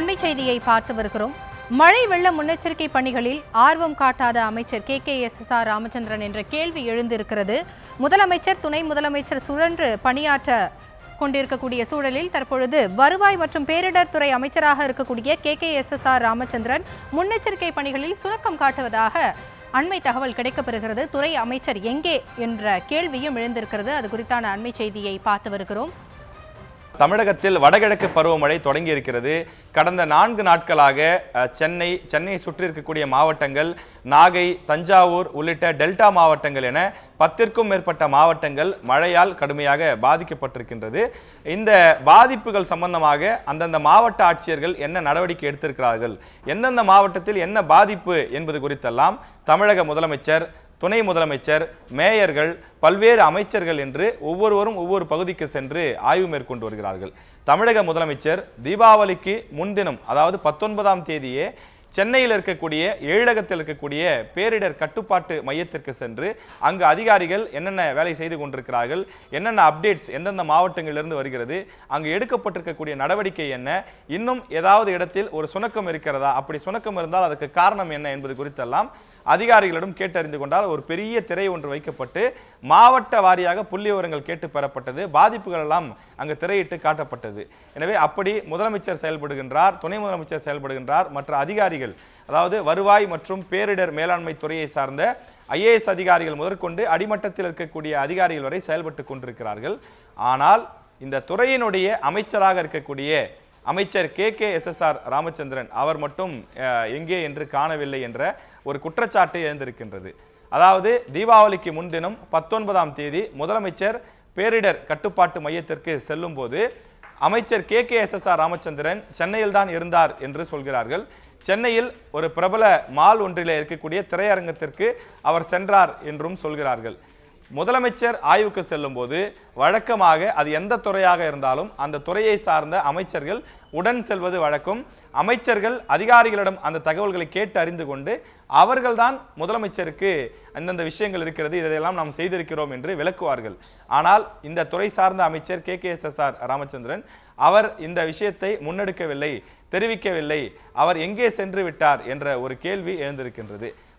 அண்மை செய்தியை பார்த்து வருகிறோம். மழை வெள்ள முன்னெச்சரிக்கை பணிகளில் ஆர்வம் காட்டாத அமைச்சர் KKSSR ராமச்சந்திரன் என்ற கேள்வி எழுந்திருக்கிறது. முதலமைச்சர் துணை முதலமைச்சர் சுழன்று பணியாற்ற கொண்டிருக்கக்கூடிய சூழலில் தற்பொழுது வருவாய் மற்றும் பேரிடர் துறை அமைச்சராக இருக்கக்கூடிய KKSSR ராமச்சந்திரன் முன்னெச்சரிக்கை பணிகளில் சுணக்கம் காட்டுவதாக அண்மை தகவல் கிடைக்கப்பெறுகிறது. துறை அமைச்சர் எங்கே என்ற கேள்வியும் எழுந்திருக்கிறது. அது குறித்தான அண்மை செய்தியை பார்த்து வருகிறோம். தமிழகத்தில் வடகிழக்கு பருவமழை தொடங்கி இருக்கிறது. கடந்த 4 நாட்களாக சென்னை சுற்றி இருக்கக்கூடிய மாவட்டங்கள், நாகை, தஞ்சாவூர் உள்ளிட்ட டெல்டா மாவட்டங்கள் என 10க்கும் மேற்பட்ட மாவட்டங்கள் மழையால் கடுமையாக பாதிக்கப்பட்டிருக்கின்றது. இந்த பாதிப்புகள் சம்பந்தமாக அந்தந்த மாவட்ட ஆட்சியர்கள் என்ன நடவடிக்கை எடுத்திருக்கிறார்கள், எந்தெந்த மாவட்டத்தில் என்ன பாதிப்பு என்பது குறித்தெல்லாம் தமிழக முதலமைச்சர், துணை முதலமைச்சர், மேயர்கள், பல்வேறு அமைச்சர்கள் என்று ஒவ்வொருவரும் ஒவ்வொரு பகுதிக்கு சென்று ஆய்வு மேற்கொண்டு வருகிறார்கள். தமிழக முதலமைச்சர் தீபாவளிக்கு முன்தினம், அதாவது 19ஆம் தேதியே சென்னையில் இருக்கக்கூடிய எழிலகத்தில் இருக்கக்கூடிய பேரிடர் கட்டுப்பாட்டு மையத்திற்கு சென்று அங்கு அதிகாரிகள் என்னென்ன வேலை செய்து கொண்டிருக்கிறார்கள், என்னென்ன அப்டேட்ஸ் எந்தெந்த மாவட்டங்களிலிருந்து வருகிறது, அங்கு எடுக்கப்பட்டிருக்கக்கூடிய நடவடிக்கை என்ன, இன்னும் ஏதாவது இடத்தில் ஒரு சுணக்கம் இருக்கிறதா, அப்படி சுணக்கம் இருந்தால் அதற்கு காரணம் என்ன என்பது குறித்தெல்லாம் அதிகாரிகளிடம் கேட்டறிந்து கொண்டால் ஒரு பெரிய திரை ஒன்று வைக்கப்பட்டு மாவட்ட வாரியாக புள்ளி விவரங்கள் கேட்டு பெறப்பட்டது. பாதிப்புகள் எல்லாம் அங்கு திரையிட்டு காட்டப்பட்டது. எனவே அப்படி முதலமைச்சர் செயல்படுகின்றார், துணை முதலமைச்சர் செயல்படுகின்றார், மற்ற அதிகாரிகள், அதாவது வருவாய் மற்றும் பேரிடர் மேலாண்மை துறையை சார்ந்த IAS அதிகாரிகள் முதற்கொண்டு அடிமட்டத்தில் இருக்கக்கூடிய அதிகாரிகள் வரை செயல்பட்டு கொண்டிருக்கிறார்கள். ஆனால் இந்த துறையினுடைய அமைச்சராக இருக்கக்கூடிய அமைச்சர் KKSSR ராமச்சந்திரன் அவர் மட்டும் எங்கே என்று காணவில்லை என்ற ஒரு குற்றச்சாட்டு எழுந்திருக்கின்றது. அதாவது தீபாவளிக்கு முன்தினம் 19ஆம் தேதி முதலமைச்சர் பேரிடர் கட்டுப்பாட்டு மையத்திற்கு செல்லும் போது அமைச்சர் KKSSR ராமச்சந்திரன் சென்னையில் தான் இருந்தார் என்று சொல்கிறார்கள். சென்னையில் ஒரு பிரபல மால் ஒன்றிலே இருக்கக்கூடிய திரையரங்கத்திற்கு அவர் சென்றார் என்றும் சொல்கிறார்கள். முதலமைச்சர் ஆய்வுக்கு செல்லும் போது வழக்கமாக அது எந்த துறையாக இருந்தாலும் அந்த துறையை சார்ந்த அமைச்சர்கள் உடன் செல்வது வழக்கம். அமைச்சர்கள் அதிகாரிகளிடம் அந்த தகவல்களை கேட்டு அறிந்து கொண்டு அவர்கள்தான் முதலமைச்சருக்கு அந்தந்த விஷயங்கள் இருக்கிறது, இதையெல்லாம் நாம் செய்திருக்கிறோம் என்று விளக்குவார்கள். ஆனால் இந்த துறை சார்ந்த அமைச்சர் KKSSR ராமச்சந்திரன் அவர் இந்த விஷயத்தை முன்னெடுக்கவில்லை, தெரிவிக்கவில்லை, அவர் எங்கே சென்று விட்டார் என்ற ஒரு கேள்வி எழுந்திருக்கின்றது.